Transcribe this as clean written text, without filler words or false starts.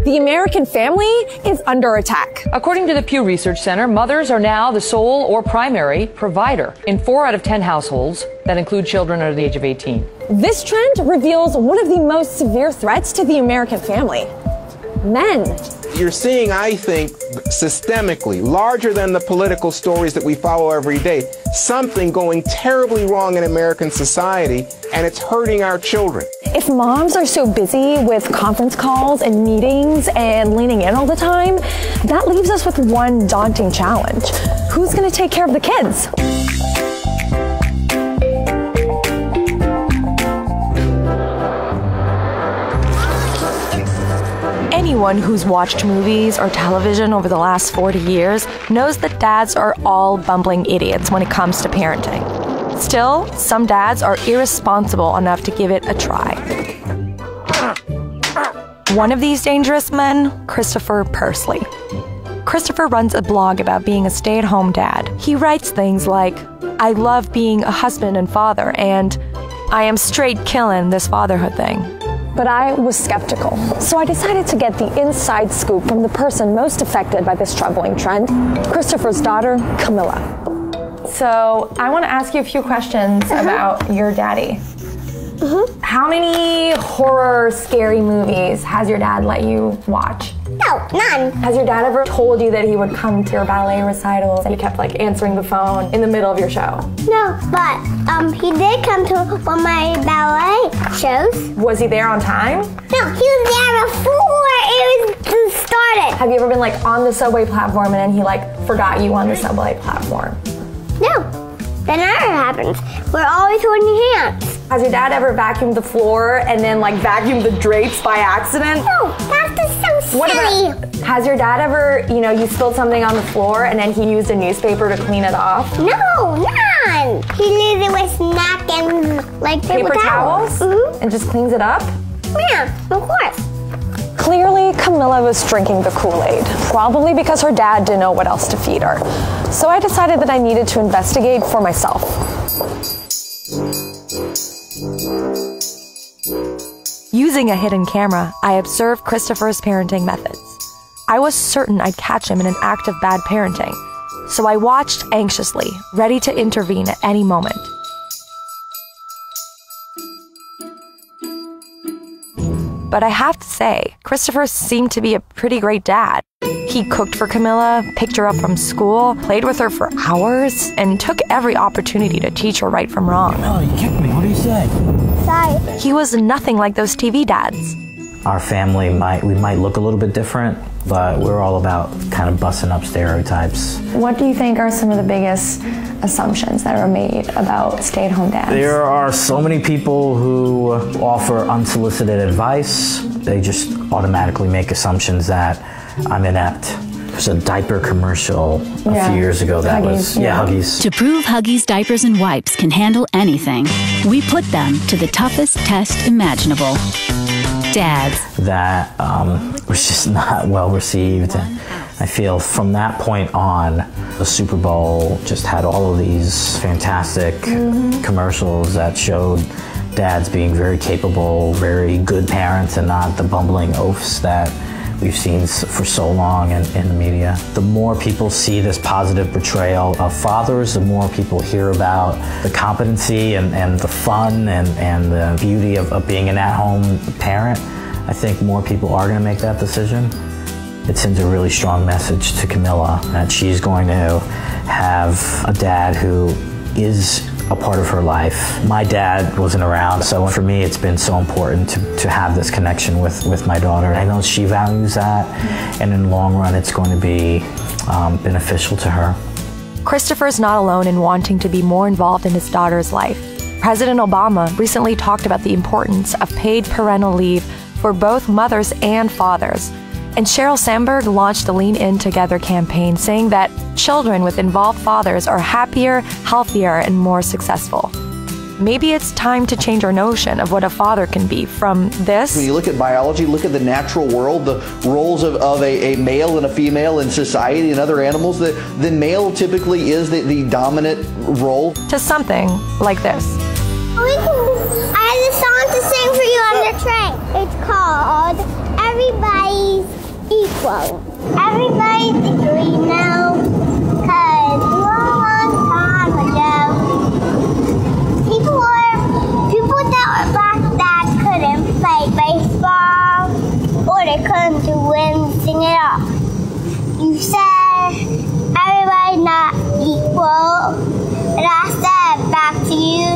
The American family is under attack. According to the Pew Research Center, mothers are now the sole or primary provider in 4 out of 10 households that include children under the age of 18. This trend reveals one of the most severe threats to the American family: men. You're seeing, I think, systemically, larger than the political stories that we follow every day, something going terribly wrong in American society, and it's hurting our children. If moms are so busy with conference calls and meetings and leaning in all the time, that leaves us with one daunting challenge. Who's going to take care of the kids? Anyone who's watched movies or television over the last 40 years knows that dads are all bumbling idiots when it comes to parenting. Still, some dads are irresponsible enough to give it a try. One of these dangerous men, Christopher Pursley. Christopher runs a blog about being a stay-at-home dad. He writes things like, "I love being a husband and father," and "I am straight killing this fatherhood thing." But I was skeptical, so I decided to get the inside scoop from the person most affected by this troubling trend, Christopher's daughter, Camilla. So, I want to ask you a few questions about your daddy. How many horror, scary movies has your dad let you watch? No, none. Has your dad ever told you that he would come to your ballet recitals and you kept like answering the phone in the middle of your show? No, but he did come to one of my ballet shows. Was he there on time? No, he was there before it was started. Have you ever been like on the subway platform and then he like forgot you on the subway platform? No, that never happens. We're always holding hands. Has your dad ever vacuumed the floor and then like vacuumed the drapes by accident? No, that's just so silly. Has your dad ever, you spilled something on the floor and then he used a newspaper to clean it off? No, none. He leaves it with napkins, like paper towels. And just cleans it up? Yeah, of course. Clearly, Camilla was drinking the Kool-Aid, probably because her dad didn't know what else to feed her. So I decided that I needed to investigate for myself. Using a hidden camera, I observed Christopher's parenting methods. I was certain I'd catch him in an act of bad parenting, so I watched anxiously, ready to intervene at any moment. But I have to say, Christopher seemed to be a pretty great dad. He cooked for Camilla, picked her up from school, played with her for hours, and took every opportunity to teach her right from wrong. Oh, you kicked me. What do you say? Sorry. He was nothing like those TV dads. Our family we might look a little bit different, but we're all about kind of busting up stereotypes. What do you think are some of the biggest assumptions that are made about stay-at-home dads? There are so many people who offer unsolicited advice. They just automatically make assumptions that I'm inept. There's a diaper commercial a few years ago that was, Huggies. To prove Huggies diapers and wipes can handle anything, we put them to the toughest test imaginable. Dads. That was just not well received. And I feel from that point on, the Super Bowl just had all of these fantastic commercials that showed dads being very capable, very good parents, and not the bumbling oafs that we've seen for so long in the media. The more people see this positive portrayal of fathers, the more people hear about the competency and the fun and the beauty of being an at-home parent. I think more people are going to make that decision. It sends a really strong message to Camilla that she's going to have a dad who is a part of her life. My dad wasn't around, so for me it's been so important to have this connection with my daughter. I know she values that, and in the long run it's going to be beneficial to her. Christopher's not alone in wanting to be more involved in his daughter's life. President Obama recently talked about the importance of paid parental leave for both mothers and fathers. And Sheryl Sandberg launched the Lean In Together campaign, saying that children with involved fathers are happier, healthier, and more successful. Maybe it's time to change our notion of what a father can be from this. When you look at biology, look at the natural world, the roles of a male and a female in society and other animals, the male typically is the dominant role. To something like this. I have a song to sing for you on the train. It's called everybody's equal. Everybody's equal now, because a long time ago, people that were black that couldn't play baseball, or they couldn't do anything at all. You said everybody's not equal, and I said back to you,